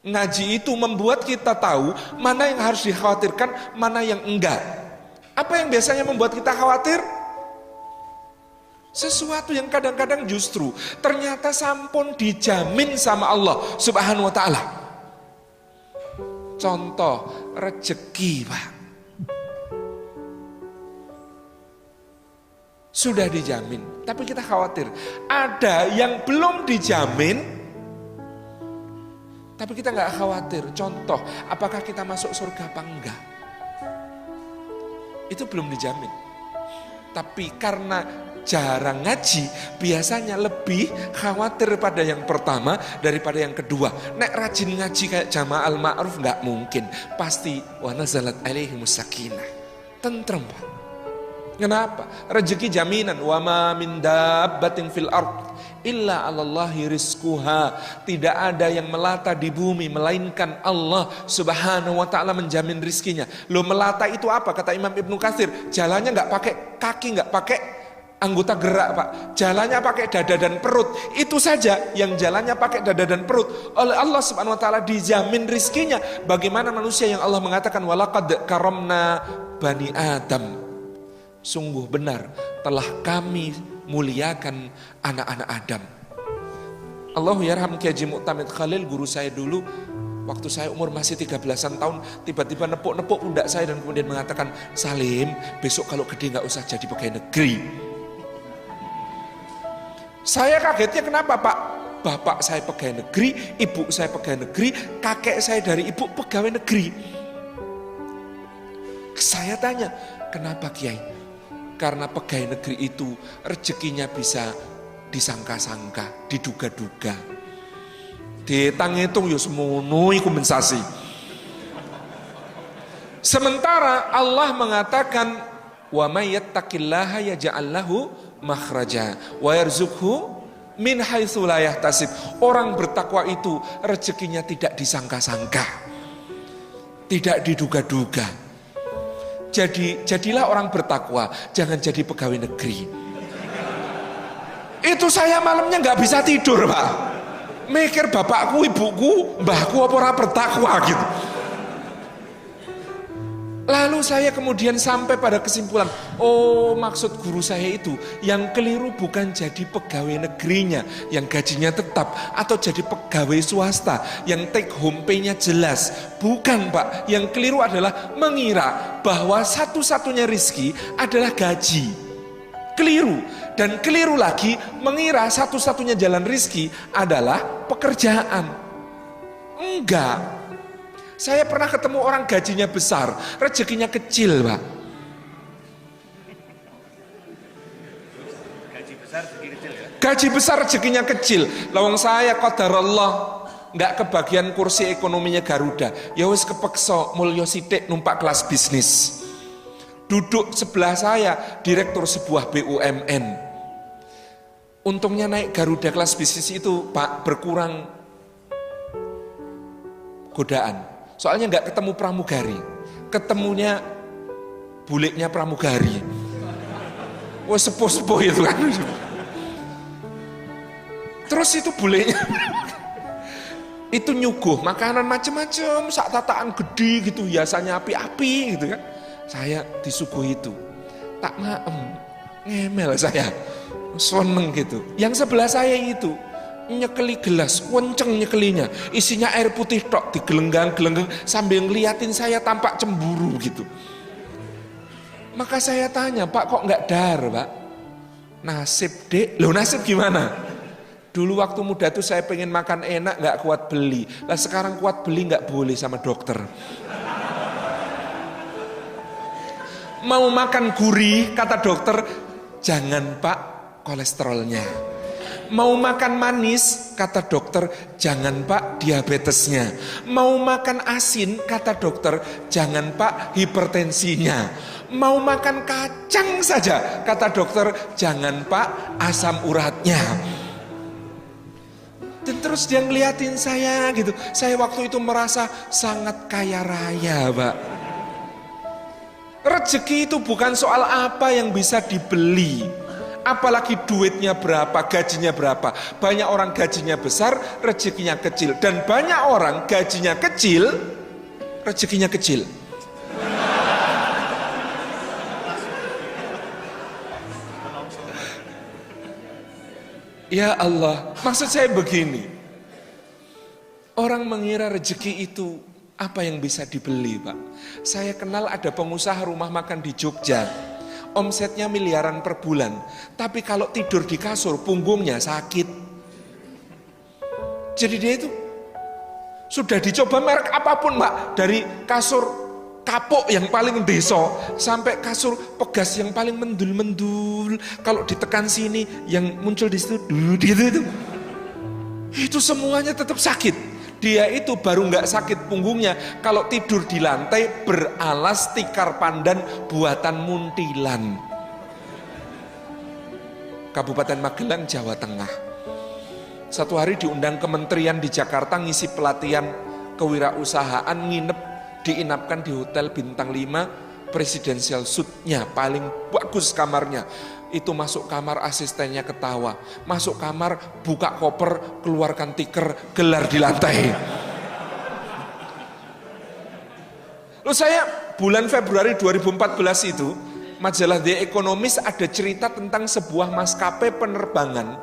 Ngaji itu membuat kita tahu mana yang harus dikhawatirkan, mana yang enggak. Apa yang biasanya membuat kita khawatir? Sesuatu yang kadang-kadang justru ternyata sampun dijamin sama Allah Subhanahu wa ta'ala. Contoh rezeki, Pak. Sudah dijamin, tapi kita khawatir. Ada yang belum dijamin, tapi kita nggak khawatir. Contoh, apakah kita masuk surga apa enggak? Itu belum dijamin. Tapi karena jarang ngaji, biasanya lebih khawatir pada yang pertama daripada yang kedua. Nek rajin ngaji kayak Jama'al Ma'ruf nggak mungkin. Pasti wa nazalat alaihimus sakinah. Tentrem, Pak. Kenapa? Rezeki jaminan. Wa ma min dabbatin fil ard illa 'alallahi rizquha. Tidak ada yang melata di bumi melainkan Allah Subhanahu wa ta'ala menjamin rizkinya. Lo melata itu apa? Kata Imam Ibnu Katsir, jalannya nggak pakai kaki, nggak pakai anggota gerak, Pak. Jalannya pakai dada dan perut. Itu saja yang jalannya pakai dada dan perut. Oleh Allah Subhanahu wa ta'ala dijamin rizkinya. Bagaimana manusia yang Allah mengatakan walaqad karamna bani Adam. Sungguh benar telah kami muliakan anak-anak Adam. Allahu yarham Kiai Haji Mu'tamid Khalil, guru saya dulu, waktu saya umur masih 13-an tahun, tiba-tiba nepuk-nepuk pundak saya dan kemudian mengatakan, Salim, besok kalau gede gak usah jadi pegawai negeri. Saya kagetnya kenapa, Pak? Bapak saya pegawai negeri, ibu saya pegawai negeri, kakek saya dari ibu pegawai negeri. Saya tanya, kenapa Kiai? Karena pegawai negeri itu rezekinya bisa disangka-sangka, diduga-duga. Ditang-hitung ya semono iku mensasi. Sementara Allah mengatakan wa may yattaqillaha yaj'al lahu makhraja wa yarzuqhu min haitsu la yahtasib. Orang bertakwa itu rezekinya tidak disangka-sangka, tidak diduga-duga. Jadilah orang bertakwa, jangan jadi pegawai negeri. Itu saya malamnya nggak bisa tidur, Pak. Mikir bapakku, ibuku, mbahku apa ora bertakwa gitu. Lalu saya kemudian sampai pada kesimpulan, oh maksud guru saya itu yang keliru bukan jadi pegawai negerinya yang gajinya tetap, atau jadi pegawai swasta yang take home pay-nya jelas. Bukan, Pak, yang keliru adalah mengira bahwa satu-satunya rizki adalah gaji. Keliru. Dan keliru lagi mengira satu-satunya jalan rizki adalah pekerjaan. Enggak. Saya pernah ketemu orang gajinya besar, rezekinya kecil, Pak. Gaji besar, rezeki kecil ya? Gaji besar, rezekinya kecil. Lawang saya qadarullah nggak kebagian kursi ekonominya Garuda. Ya wis kepeksa mulya sithik numpak kelas bisnis. Duduk sebelah saya direktur sebuah BUMN. Untungnya naik Garuda kelas bisnis itu, Pak, berkurang godaan. Soalnya nggak ketemu pramugari, ketemunya buliknya pramugari. Wah, sepuh-sepuh itu kan. Terus itu buliknya itu nyuguh makanan macam-macam, sak tataan gede gitu, hiasannya api-api gitu kan. Saya disuguh itu, tak maem, ngemel saya, seneng gitu. Yang sebelah saya itu nyekeli gelas, kenceng nyekelinya, isinya air putih tok, digelenggang-gelenggang sambil ngeliatin saya tampak cemburu gitu. Maka saya tanya, Pak kok nggak dar, Pak? Nasib, Dek. Loh, nasib gimana? Dulu waktu muda tuh saya pengen makan enak, nggak kuat beli. Lah sekarang kuat beli, nggak boleh sama dokter. Mau makan gurih, kata dokter, jangan, Pak, kolesterolnya. Mau makan manis, kata dokter, jangan, Pak, diabetesnya. Mau makan asin, kata dokter, jangan, Pak, hipertensinya. Mau makan kacang saja, kata dokter, jangan, Pak, asam uratnya. Dan terus dia ngeliatin saya gitu. Saya waktu itu merasa sangat kaya raya, Pak. Rezeki itu bukan soal apa yang bisa dibeli, apalagi duitnya berapa, gajinya berapa. Banyak orang gajinya besar, rezekinya kecil. Dan banyak orang gajinya kecil, rezekinya kecil. Ya Allah, maksud saya begini. Orang mengira rezeki itu apa yang bisa dibeli, Pak. Saya kenal ada pengusaha rumah makan di Jogja. Omsetnya miliaran per bulan, tapi kalau tidur di kasur punggungnya sakit. Jadi dia itu sudah dicoba merek apapun, Mbak, dari kasur kapuk yang paling deso sampai kasur pegas yang paling mendul-mendul. Kalau ditekan sini yang muncul di situ itu semuanya tetap sakit. Dia itu baru nggak sakit punggungnya kalau tidur di lantai beralas tikar pandan buatan muntilan. Kabupaten Magelang, Jawa Tengah. Satu hari diundang kementerian di Jakarta ngisi pelatihan kewirausahaan, diinapkan di hotel bintang 5 presidential suite-nya, paling bagus kamarnya. Itu masuk kamar asistennya ketawa, masuk kamar buka koper, keluarkan tikar, gelar di lantai. Lalu saya bulan Februari 2014 itu majalah The Economist ada cerita tentang sebuah maskapai penerbangan,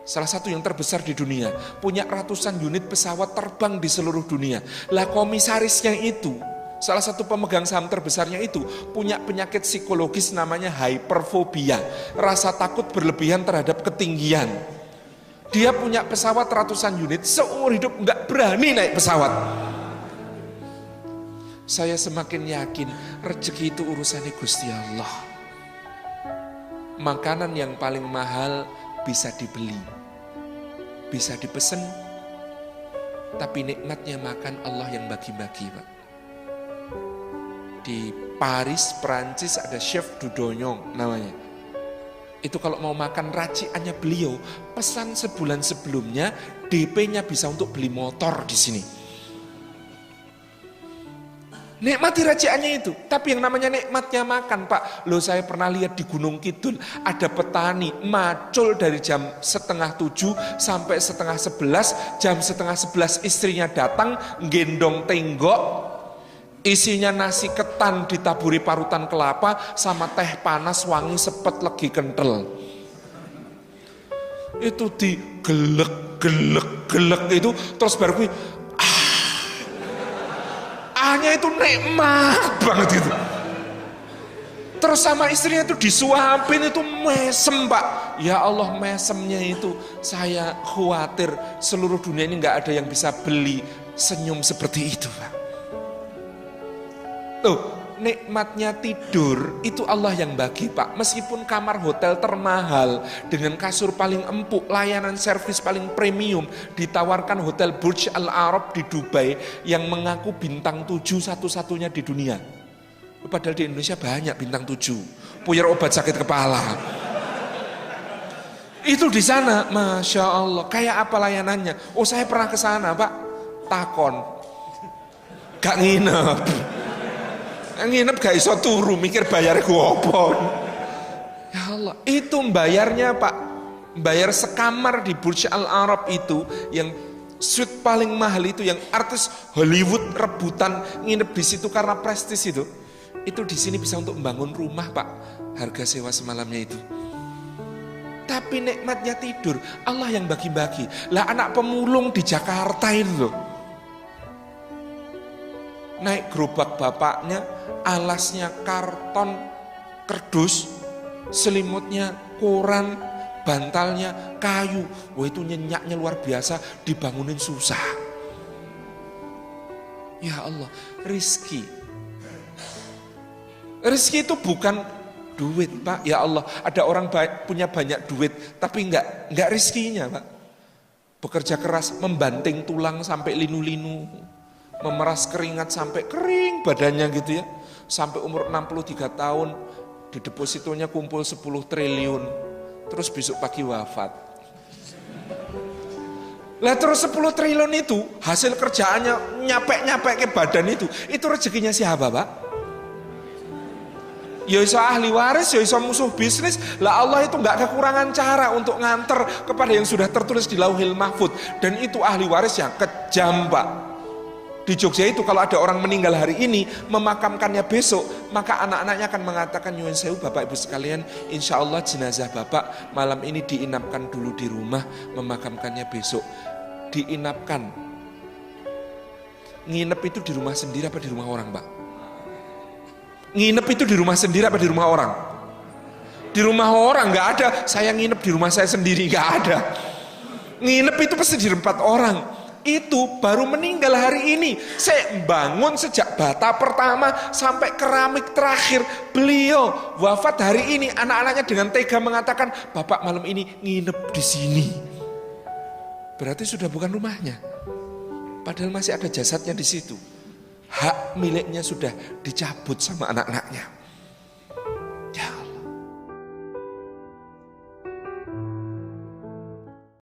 salah satu yang terbesar di dunia, punya ratusan unit pesawat terbang di seluruh dunia. Lah komisarisnya itu, salah satu pemegang saham terbesarnya itu punya penyakit psikologis namanya hyperfobia, rasa takut berlebihan terhadap ketinggian. Dia punya pesawat ratusan unit, seumur hidup nggak berani naik pesawat. Saya semakin yakin rezeki itu urusannya Gusti Allah. Makanan yang paling mahal bisa dibeli, bisa dipesen, tapi nikmatnya makan Allah yang bagi-bagi, Pak. Di Paris, Perancis ada chef Dudonyong namanya. Itu kalau mau makan raciannya beliau, pesan sebulan sebelumnya, DP-nya bisa untuk beli motor di sini. Nikmati raciannya itu, tapi yang namanya nikmatnya makan, Pak. Loh, saya pernah lihat di Gunung Kidul, ada petani macul dari jam 6:30 sampai 10:30, jam 10:30 istrinya datang, gendong tenggok, isinya nasi ketan ditaburi parutan kelapa sama teh panas wangi sepet legi kental. Itu digelek itu terus baru ahnya itu nikmat banget itu. Terus sama istrinya itu disuapin, itu mesem, Pak. Ya Allah, mesemnya itu saya khawatir seluruh dunia ini nggak ada yang bisa beli senyum seperti itu, Pak. Tuh, nikmatnya tidur itu Allah yang bagi, Pak. Meskipun kamar hotel termahal dengan kasur paling empuk, layanan servis paling premium, ditawarkan hotel Burj Al Arab di Dubai yang mengaku bintang 7 satu-satunya di dunia. Padahal di Indonesia banyak bintang 7, puyer obat sakit kepala. Itu di sana, Masya Allah. Kayak apa layanannya? Oh, saya pernah ke sana, Pak. Takon, gak nginep gak iso turu, mikir bayar gua apa. Ya Allah, itu bayarnya, Pak. Bayar sekamar di Burj Al Arab itu, yang suite paling mahal itu, yang artis Hollywood rebutan nginep di situ karena prestis itu di sini bisa untuk membangun rumah, Pak. Harga sewa semalamnya itu. Tapi nikmatnya tidur Allah yang bagi-bagi. Lah anak pemulung di Jakarta itu loh, naik gerobak bapaknya, alasnya karton kerdus, selimutnya koran, bantalnya kayu. Wah, itu nyenyaknya luar biasa, dibangunin susah. Ya Allah, rizki itu bukan duit, Pak. Ya Allah, ada orang punya banyak duit tapi enggak rizkinya, Pak. Bekerja keras, membanting tulang sampai linu-linu, memeras keringat sampai kering badannya gitu ya, sampai umur 63 tahun, di depositonya kumpul 10 triliun, terus besok pagi wafat. Lah terus 10 triliun itu hasil kerjaannya nyapek ke badan itu rezekinya siapa, Pak? ya iso ahli waris, ya iso musuh bisnis. Lah Allah itu nggak kekurangan cara untuk nganter kepada yang sudah tertulis di Lauhil Mahfud. Dan itu ahli waris yang kejam, Pak. Di Jogja itu kalau ada orang meninggal hari ini, memakamkannya besok, maka anak-anaknya akan mengatakan, nyuwun sewu Bapak Ibu sekalian, insya Allah jenazah Bapak malam ini diinapkan dulu di rumah, memakamkannya besok. Diinapkan. Nginep itu di rumah sendiri apa di rumah orang, Pak? Nginep itu di rumah sendiri apa di rumah orang? Di rumah orang, nggak ada saya nginep di rumah saya sendiri, nggak ada. Nginep itu pasti di tempat orang. Itu baru meninggal hari ini. Saya bangun sejak bata pertama sampai keramik terakhir. Beliau wafat hari ini. Anak-anaknya dengan tega mengatakan, Bapak malam ini nginep di sini. Berarti sudah bukan rumahnya. Padahal masih ada jasadnya di situ. Hak miliknya sudah dicabut sama anak-anaknya.